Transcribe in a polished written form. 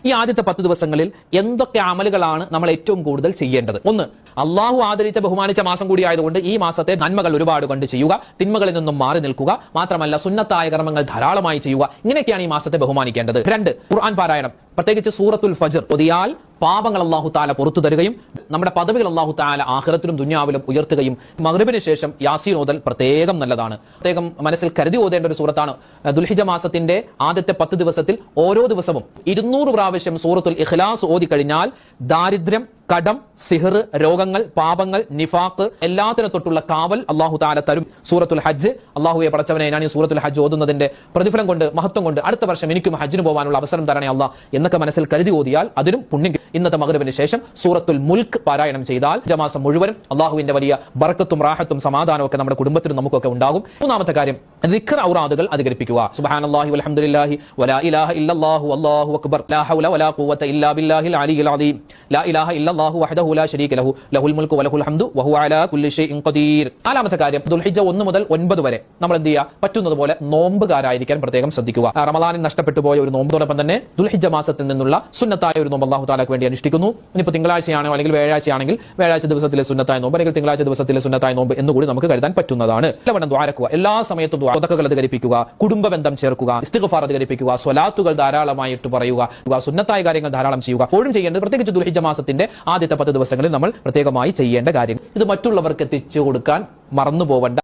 ഈ ആദ്യത്തെ 10 ദിവസങ്ങളിൽ എന്തൊക്കെ അമലുകളാണ് നമ്മൾ ഏറ്റവും കൂടുതൽ ചെയ്യേണ്ടത്? ഒന്ന്, അള്ളാഹു ആദരിച്ച ബഹുമാനിച്ച മാസം കൂടി ആയതുകൊണ്ട് ഈ മാസത്തെ നന്മകൾ ഒരുപാട് കണ്ട് ചെയ്യുക, തിന്മകളിൽ നിന്നും മാറി നിൽക്കുക, മാത്രമല്ല സുന്നത്തായ കർമ്മങ്ങൾ ധാരാളമായി ചെയ്യുക. ഇങ്ങനെയൊക്കെയാണ് ഈ മാസത്തെ ബഹുമാനിക്കേണ്ടത്. 2, ഖുർആൻ പാരായണം, പ്രത്യേകിച്ച് സൂറത്തുൽ ഫജ്ർ ഓതിയാൽ പാപങ്ങൾ അല്ലാഹു തആല പുറത്തു തരുകയും നമ്മുടെ പദവികൾ അല്ലാഹു തആല ആഖിറത്തിലും ദുനിയാവിലും ഉയർത്തുകയും. മഗ്രിബിന് ശേഷം യാസീൻ ഓതൽ പ്രത്യേകം നല്ലതാണ്. പ്രത്യേകം മനസ്സിൽ കരുതി ഓതേണ്ട ഒരു സൂറത്താണ്. ദുൽഹിജ്ജ മാസത്തിന്റെ ആദ്യത്തെ 10 ദിവസത്തിൽ ഓരോ ദിവസവും 200 പ്രാവശ്യം സൂറത്തുൽ ഇഖ്ലാസ് ഓതി കഴിഞ്ഞാൽ ദാരിദ്ര്യം, കടം, സിഹർ, രോഗങ്ങൾ, പാപങ്ങൾ, നിഫാഖ് എല്ലാത്തിനെ തൊട്ടുള്ള കാവൽ അല്ലാഹു തആല തരും. സൂറത്തുൽ ഹജ്ജ്, അല്ലാഹുവെ പടച്ചവനെ, ഞാൻ ഈ സൂറത്തുൽ ഹജ്ജ് ഓതുന്നതിന്റെ പ്രതിഫലം കൊണ്ട്, മഹത്വം കൊണ്ട് അടുത്ത വർഷം എനിക്കും ഹജ്ജിന് പോകാനുള്ള അവസരം തരണേ അല്ലാഹ് എന്നൊക്കെ മനസ്സിൽ കരുതി ഓതിയാൽ അതിനും പുണ്യം. ഇന്നത്തെ മഗ്രിബിന് ശേഷം സൂറത്തുൽ മുൽക്ക് പാരായണം ചെയ്താൽ ജമാസം മുഴുവനും അല്ലാഹുവിന്റെ വലിയ ബർക്കത്തും റാഹത്തും സമാധാനവും ഒക്കെ നമ്മുടെ കുടുംബത്തിനും നമുക്കൊക്കെ ഉണ്ടാകും. മൂന്നാമത്തെ കാര്യം, ദിക്ർ ഔറാദുകൾ അധികരിപ്പിക്കുക. സുബ്ഹാനല്ലാഹി വൽഹംദുലില്ലാഹി വലാ ഇലാഹ ഇല്ലല്ലാഹു വല്ലാഹു അക്ബർ ലാ ഹൗല വലാ ഖുവത ഇല്ലാ ബില്ലാഹിൽ അലിയിൽ അദീം ലാ ഇലാഹ ഇല്ലല്ലാഹു വഹ്ദഹു ലാ ശരീക ലഹു ലഹുൽ മുൽക്കു വലഹുൽ ഹംദു വഹുവ അലാ കുല്ലി ഷൈഇൻ ഖദീർ. നാലാമത്തെ കാര്യം, ദുൽഹിജ്ജ 1 മുതൽ 9 വരെ നമ്മൾ എന്ത് ചെയ്യുക? പറ്റുന്നതുപോലെ നോമ്പുകാരായിരിക്കാൻ പ്രത്യേകം ശ്രദ്ധിക്കുക. റമളാനിൽ നഷ്ടപ്പെട്ടു പോയ ഒരു നോമ്പോടൊപ്പം തന്നെ ദുൽഹിജ്ജ മാസത്തിൽ നിന്നുള്ള സുന്നത്തായ ഒരു നോമ്പ് അല്ലാഹു തആലക്ക് വേണ്ടി അനുഷ്ഠിക്കുന്നു. ഇനിയിപ്പോൾ തിങ്കളാഴ്ചയാണോ അല്ലെങ്കിൽ വ്യാഴാഴ്ചയാണെങ്കിൽ വ്യാഴാഴ്ച ദിവസത്തിലെ സുന്നത്തായ നോമ്പ്, അല്ലെങ്കിൽ തിങ്കളാഴ്ച ദിവസത്തിലെ സുന്നത്തായ നോമ്പ് എന്നുകൂടി നമുക്ക് കരുതാൻ പറ്റുന്നതാണ്. എല്ലാവരും ദുആരക്കുക, എല്ലാ സമയത്തും സ്വതക്കകൾ അധികരിപ്പിക്കുക, കുടുംബ ബന്ധം ചേർക്കുക, ഇസ്തിഗ്ഫാർ അധികരിപ്പിക്കുക, സ്വലാത്തുകൾ ധാരാളമായിട്ട് പറയുക, സുന്നത്തായ കാര്യങ്ങൾ ധാരാളം ചെയ്യുക. എപ്പോഴും ചെയ്യേണ്ടത്, പ്രത്യേകിച്ച് ദുൽഹിജ്ജ മാസത്തിന്റെ ആദ്യത്തെ 10 ദിവസങ്ങളിൽ നമ്മൾ പ്രത്യേകമായി ചെയ്യേണ്ട കാര്യം. ഇത് മറ്റുള്ളവർക്ക് എത്തിച്ചു കൊടുക്കാൻ മറന്നു പോവേണ്ട